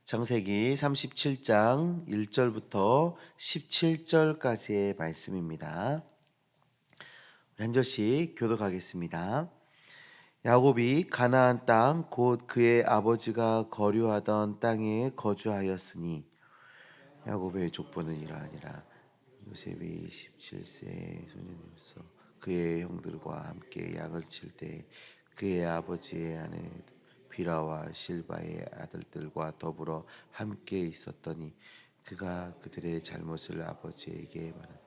창세기 37장 1절부터 17절까지의 말씀입니다. 한 절씩 교독하겠습니다. 야곱이 가나안 땅 곧 그의 아버지가 거류하던 땅에 거주하였으니 야곱의 족보는 이러하니라. 요셉이 17세 소년이로서 그의 형들과 함께 양을 칠 때 그의 아버지의 아내 비라와 실바의 아들들과 더불어 함께 있었더니 그가 그들의 잘못을 아버지에게 말하니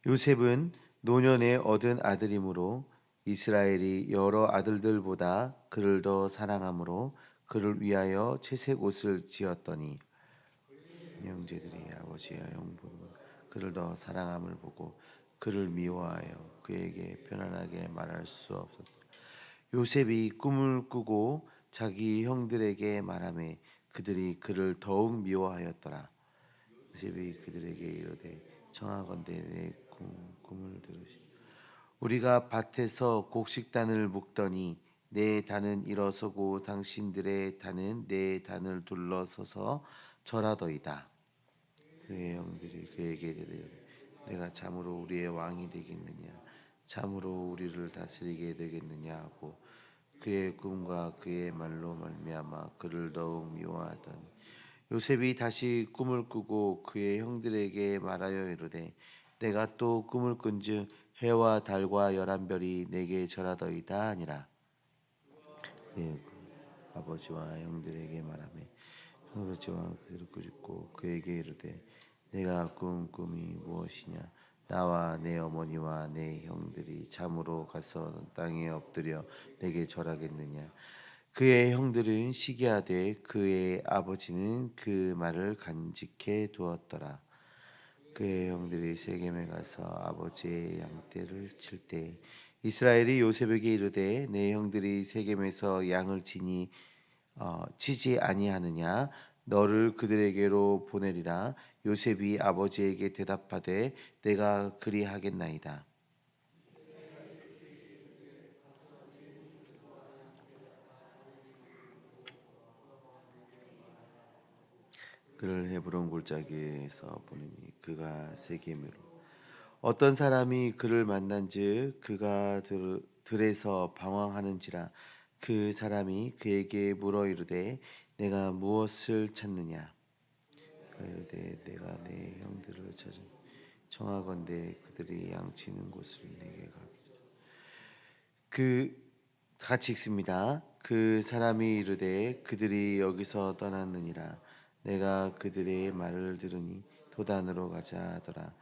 요셉은 노년에 얻은 아들이므로 이스라엘이 여러 아들들보다 그를 더 사랑하므로 그를 위하여 채색 옷을 지었더니 형제들이 아버지와 형부는 그를 더 사랑함을 보고 그를 미워하여 그에게 편안하게 말할 수 없었다. 요셉이 꿈을 꾸고 자기 형들에게 말하매 그들이 그를 더욱 미워하였더라. 요셉이 그들에게 이르되 청하건대 내 꿈을 들으시. 우리가 밭에서 곡식단을 묶더니 내 단은 일어서고 당신들의 단은 내 단을 둘러서서 절하더이다. 그의 형들이 그에게 이르되 내가 참으로 우리의 왕이 되겠느냐 참으로 우리를 다스리게 되겠느냐 하고 그의 꿈과 그의 말로 말미암아 그를 더욱 미워하더니 요셉이 다시 꿈을 꾸고 그의 형들에게 말하여 이르되 내가 또 꿈을 꾼즉 해와 달과 열한 별이 내게 절하더이다 하니라. 그의 아버지와 형들에게 말하며 아버지와 그들을 꾸짖고 그에게 이르되 내가 꾼 꿈이 무엇이냐 나와 내 어머니와 내 형들이 참으로 가서 땅에 엎드려 내게 절하겠느냐. 그의 형들은 시기하되 그의 아버지는 그 말을 간직해 두었더라. 그의 형들이 세겜에 가서 아버지의 양떼를 칠 때 이스라엘이 요셉에게 이르되 내 형들이 세겜에서 양을 치지 아니하느냐 너를 그들에게로 보내리라. 요셉이 아버지에게 대답하되 내가 그리하겠나이다. 그를 헤브론 골짜기에서 보내니 그가 세겜으로 어떤 사람이 그를 만난즉 그가 들에서 방황하는지라. 그 사람이 그에게 물어 이르되 내가 무엇을 찾느냐. 그가 이르되 내가 내 형들을 찾으 청하건대 그들이 양치는 곳을 내게 가게. 그 같이 읽습니다. 그 사람이 이르되 그들이 여기서 떠났느니라. 내가 그들의 말을 들으니 도단으로 가자 하더라.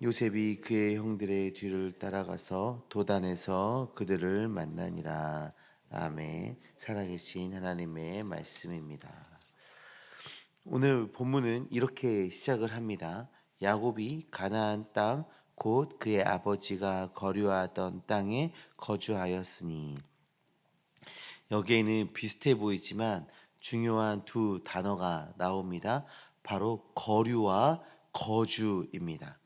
요셉이 그의 형들의 뒤를 따라가서 도단에서 그들을 만나니라. 아멘. 살아계신 하나님의 말씀입니다. 오늘 본문은 이렇게 시작을 합니다. 야곱이 가나안 땅 곧 그의 아버지가 거류하던 땅에 거주하였으니. 여기에는 비슷해 보이지만 중요한 두 단어가 나옵니다. 바로 거류와 거주입니다.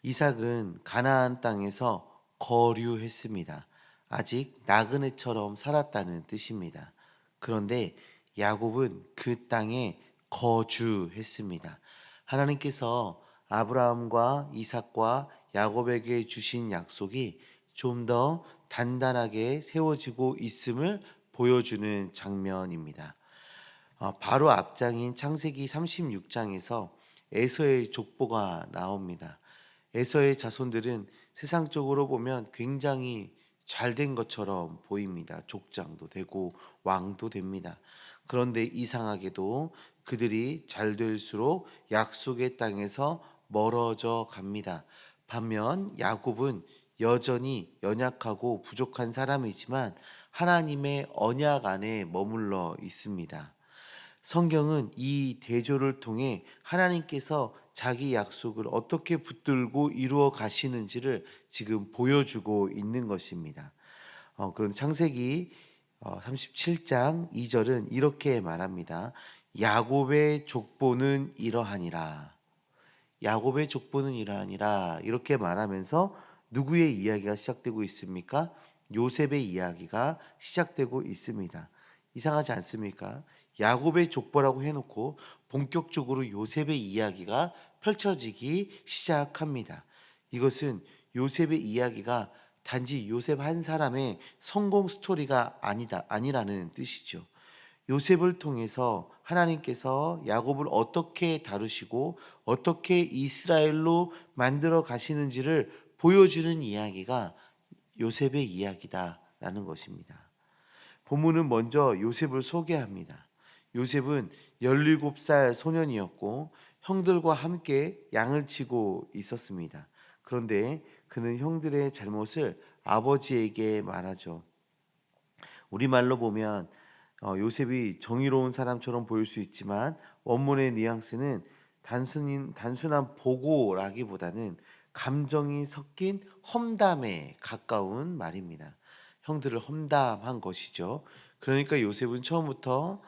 이삭은 가나안 땅에서 거류했습니다. 아직 나그네처럼 살았다는 뜻입니다. 그런데 야곱은 그 땅에 거주했습니다. 하나님께서 아브라함과 이삭과 야곱에게 주신 약속이 좀 더 단단하게 세워지고 있음을 보여주는 장면입니다. 바로 앞장인 창세기 36장에서 에서의 족보가 나옵니다. 에서의 자손들은 세상적으로 보면 굉장히 잘된 것처럼 보입니다. 족장도 되고 왕도 됩니다. 그런데 이상하게도 그들이 잘 될수록 약속의 땅에서 멀어져 갑니다. 반면 야곱은 여전히 연약하고 부족한 사람이지만 하나님의 언약 안에 머물러 있습니다. 성경은 이 대조를 통해 하나님께서 자기 약속을 어떻게 붙들고 이루어 가시는지를 지금 보여주고 있는 것입니다. 그런데 창세기 37장 2절은 이렇게 말합니다. 야곱의 족보는 이러하니라. 야곱의 족보는 이러하니라. 이렇게 말하면서 누구의 이야기가 시작되고 있습니까? 요셉의 이야기가 시작되고 있습니다. 이상하지 않습니까? 야곱의 족보라고 해놓고 본격적으로 요셉의 이야기가 펼쳐지기 시작합니다. 이것은 요셉의 이야기가 단지 요셉 한 사람의 성공 스토리가 아니라는 뜻이죠. 요셉을 통해서 하나님께서 야곱을 어떻게 다루시고 어떻게 이스라엘로 만들어 가시는지를 보여주는 이야기가 요셉의 이야기다라는 것입니다. 본문은 먼저 요셉을 소개합니다. 요셉은 17살 소년이었고 형들과 함께 양을 치고 있었습니다. 그런데 그는 형들의 잘못을 아버지에게 말하죠. 우리말로 보면 요셉이 정의로운 사람처럼 보일 수 있지만 원문의 뉘앙스는 단순한 보고라기보다는 감정이 섞인 험담에 가까운 말입니다. 형들을 험담한 것이죠. 그러니까 요셉은 처음부터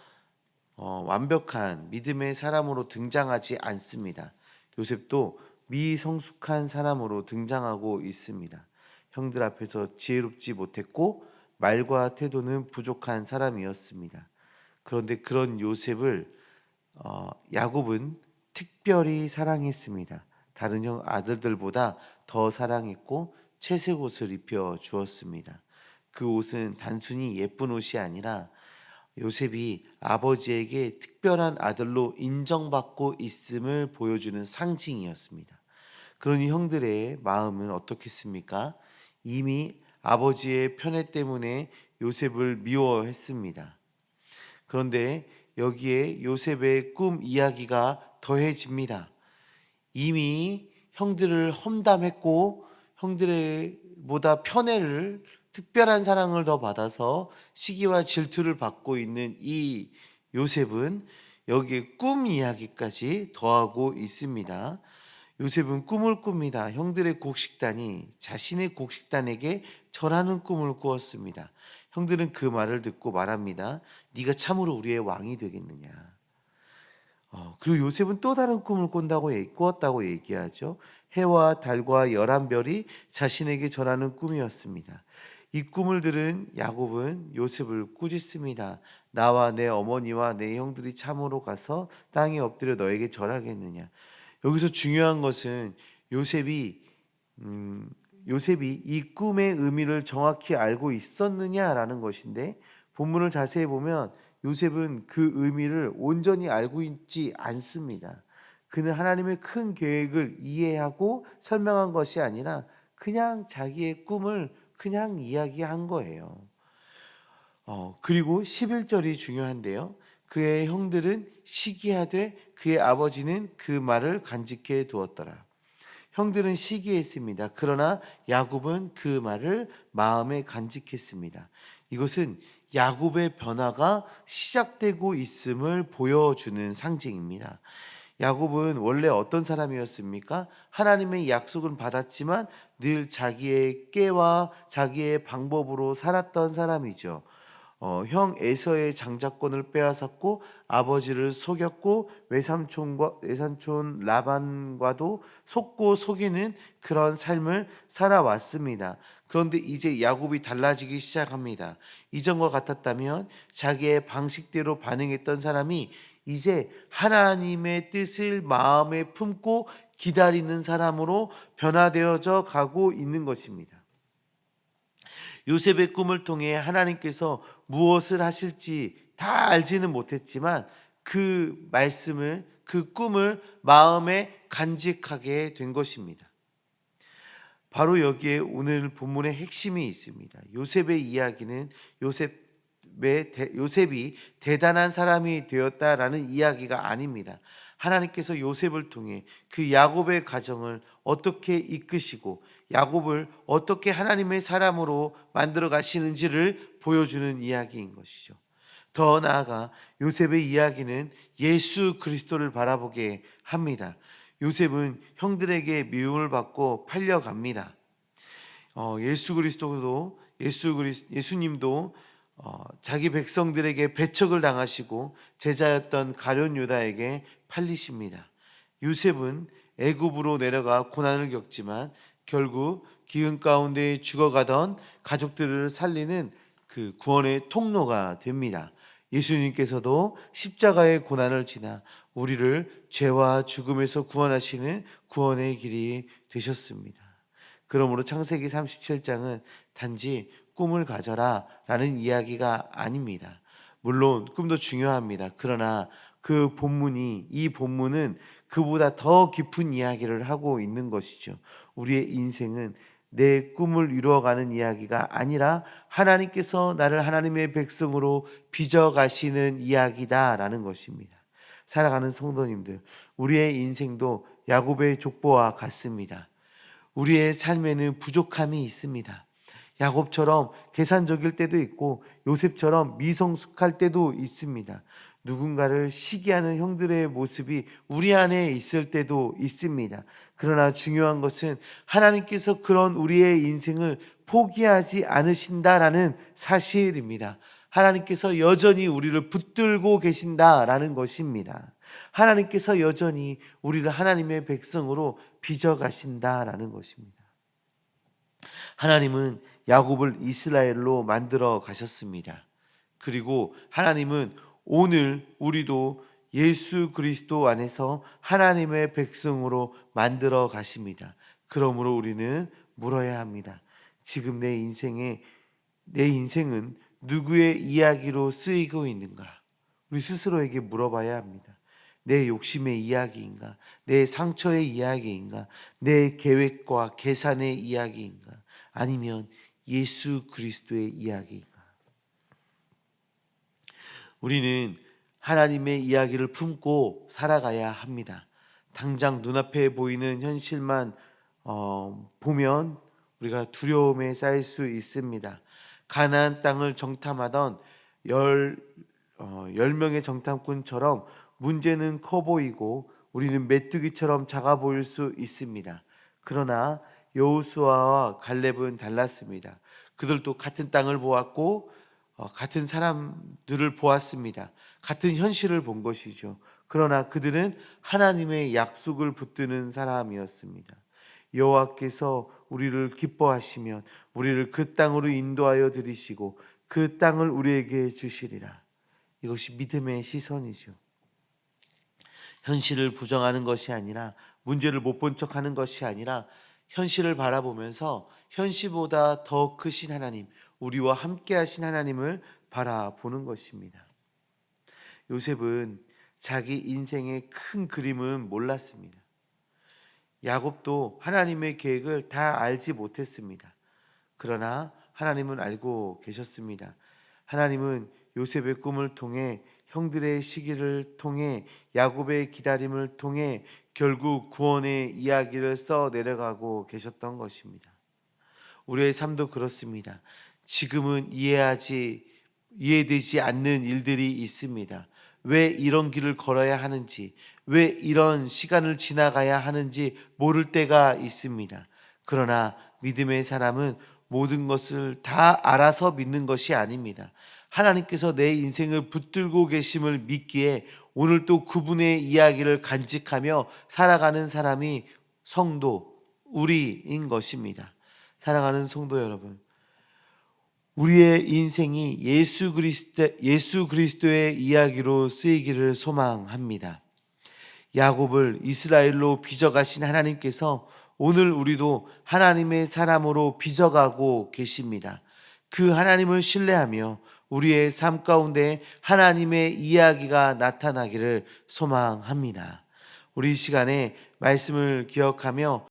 완벽한 믿음의 사람으로 등장하지 않습니다. 요셉도 미성숙한 사람으로 등장하고 있습니다. 형들 앞에서 지혜롭지 못했고 말과 태도는 부족한 사람이었습니다. 그런데 그런 요셉을 야곱은 특별히 사랑했습니다. 다른 형 아들들보다 더 사랑했고 채색 옷을 입혀 주었습니다. 그 옷은 단순히 예쁜 옷이 아니라 요셉이 아버지에게 특별한 아들로 인정받고 있음을 보여주는 상징이었습니다. 그러니 형들의 마음은 어떻겠습니까? 이미 아버지의 편애 때문에 요셉을 미워했습니다. 그런데 여기에 요셉의 꿈 이야기가 더해집니다. 이미 형들을 험담했고 형들보다 편애를 특별한 사랑을 더 받아서 시기와 질투를 받고 있는 이 요셉은 여기에 꿈 이야기까지 더하고 있습니다. 요셉은 꿈을 꿉니다. 형들의 곡식단이 자신의 곡식단에게 절하는 꿈을 꾸었습니다. 형들은 그 말을 듣고 말합니다. 네가 참으로 우리의 왕이 되겠느냐. 그리고 요셉은 또 다른 꿈을 꾸었다고 얘기하죠. 해와 달과 11별이 자신에게 절하는 꿈이었습니다. 이 꿈을 들은 야곱은 요셉을 꾸짖습니다. 나와 내 어머니와 내 형들이 참으로 가서 땅에 엎드려 너에게 절하겠느냐. 여기서 중요한 것은 요셉이 이 꿈의 의미를 정확히 알고 있었느냐라는 것인데 본문을 자세히 보면 요셉은 그 의미를 온전히 알고 있지 않습니다. 그는 하나님의 큰 계획을 이해하고 설명한 것이 아니라 그냥 자기의 꿈을 그냥 이야기한 거예요. 그리고 11절이 중요한데요. 그의 형들은 시기하되 그의 아버지는 그 말을 간직해 두었더라. 형들은 시기했습니다. 그러나 야곱은 그 말을 마음에 간직했습니다. 이것은 야곱의 변화가 시작되고 있음을 보여주는 상징입니다. 야곱은 원래 어떤 사람이었습니까? 하나님의 약속은 받았지만 늘 자기의 꾀와 자기의 방법으로 살았던 사람이죠. 형 에서의 장자권을 빼앗았고 아버지를 속였고 외삼촌 라반과도 속고 속이는 그런 삶을 살아왔습니다. 그런데 이제 야곱이 달라지기 시작합니다. 이전과 같았다면 자기의 방식대로 반응했던 사람이 이제 하나님의 뜻을 마음에 품고 기다리는 사람으로 변화되어져 가고 있는 것입니다. 요셉의 꿈을 통해 하나님께서 무엇을 하실지 다 알지는 못했지만 그 말씀을, 그 꿈을 마음에 간직하게 된 것입니다. 바로 여기에 오늘 본문의 핵심이 있습니다. 요셉의 이야기는 요셉이 대단한 사람이 되었다라는 이야기가 아닙니다. 하나님께서 요셉을 통해 그 야곱의 가정을 어떻게 이끄시고 야곱을 어떻게 하나님의 사람으로 만들어 가시는지를 보여주는 이야기인 것이죠. 더 나아가 요셉의 이야기는 예수 그리스도를 바라보게 합니다. 요셉은 형들에게 미움을 받고 팔려갑니다. 예수님도 자기 백성들에게 배척을 당하시고 제자였던 가룟 유다에게 팔리십니다. 요셉은 애굽으로 내려가 고난을 겪지만 결국 기근 가운데 죽어가던 가족들을 살리는 그 구원의 통로가 됩니다. 예수님께서도 십자가의 고난을 지나 우리를 죄와 죽음에서 구원하시는 구원의 길이 되셨습니다. 그러므로 창세기 37장은 단지 꿈을 가져라 라는 이야기가 아닙니다. 물론 꿈도 중요합니다. 그러나 이 본문은 그보다 더 깊은 이야기를 하고 있는 것이죠. 우리의 인생은 내 꿈을 이루어가는 이야기가 아니라 하나님께서 나를 하나님의 백성으로 빚어가시는 이야기다라는 것입니다. 살아가는 성도님들, 우리의 인생도 야곱의 족보와 같습니다. 우리의 삶에는 부족함이 있습니다. 야곱처럼 계산적일 때도 있고 요셉처럼 미성숙할 때도 있습니다. 누군가를 시기하는 형들의 모습이 우리 안에 있을 때도 있습니다. 그러나 중요한 것은 하나님께서 그런 우리의 인생을 포기하지 않으신다라는 사실입니다. 하나님께서 여전히 우리를 붙들고 계신다라는 것입니다. 하나님께서 여전히 우리를 하나님의 백성으로 빚어가신다라는 것입니다. 하나님은 야곱을 이스라엘로 만들어 가셨습니다. 그리고 하나님은 오늘 우리도 예수 그리스도 안에서 하나님의 백성으로 만들어 가십니다. 그러므로 우리는 물어야 합니다. 지금 내 인생은 누구의 이야기로 쓰이고 있는가? 우리 스스로에게 물어봐야 합니다. 내 욕심의 이야기인가? 내 상처의 이야기인가? 내 계획과 계산의 이야기인가? 아니면 예수 그리스도의 이야기인가? 우리는 하나님의 이야기를 품고 살아가야 합니다. 당장 눈앞에 보이는 현실만 보면 우리가 두려움에 쌓일 수 있습니다. 가나안 땅을 정탐하던 10명의 정탐꾼처럼 문제는 커 보이고 우리는 메뚜기처럼 작아 보일 수 있습니다. 그러나 여호수아와 갈렙은 달랐습니다. 그들도 같은 땅을 보았고 같은 사람들을 보았습니다. 같은 현실을 본 것이죠. 그러나 그들은 하나님의 약속을 붙드는 사람이었습니다. 여호와께서 우리를 기뻐하시면 우리를 그 땅으로 인도하여 들이시고 그 땅을 우리에게 주시리라. 이것이 믿음의 시선이죠. 현실을 부정하는 것이 아니라, 문제를 못 본 척하는 것이 아니라 현실을 바라보면서 현실보다 더 크신 하나님, 우리와 함께 하신 하나님을 바라보는 것입니다. 요셉은 자기 인생의 큰 그림은 몰랐습니다. 야곱도 하나님의 계획을 다 알지 못했습니다. 그러나 하나님은 알고 계셨습니다. 하나님은 요셉의 꿈을 통해, 형들의 시기를 통해, 야곱의 기다림을 통해 결국 구원의 이야기를 써 내려가고 계셨던 것입니다. 우리의 삶도 그렇습니다. 지금은 이해되지 않는 일들이 있습니다. 왜 이런 길을 걸어야 하는지, 왜 이런 시간을 지나가야 하는지 모를 때가 있습니다. 그러나 믿음의 사람은 모든 것을 다 알아서 믿는 것이 아닙니다. 하나님께서 내 인생을 붙들고 계심을 믿기에 오늘 또 그분의 이야기를 간직하며 살아가는 사람이 성도, 우리인 것입니다. 사랑하는 성도 여러분, 우리의 인생이 예수 그리스도의 이야기로 쓰이기를 소망합니다. 야곱을 이스라엘로 빚어가신 하나님께서 오늘 우리도 하나님의 사람으로 빚어가고 계십니다. 그 하나님을 신뢰하며 우리의 삶 가운데 하나님의 이야기가 나타나기를 소망합니다. 우리 이 시간에 말씀을 기억하며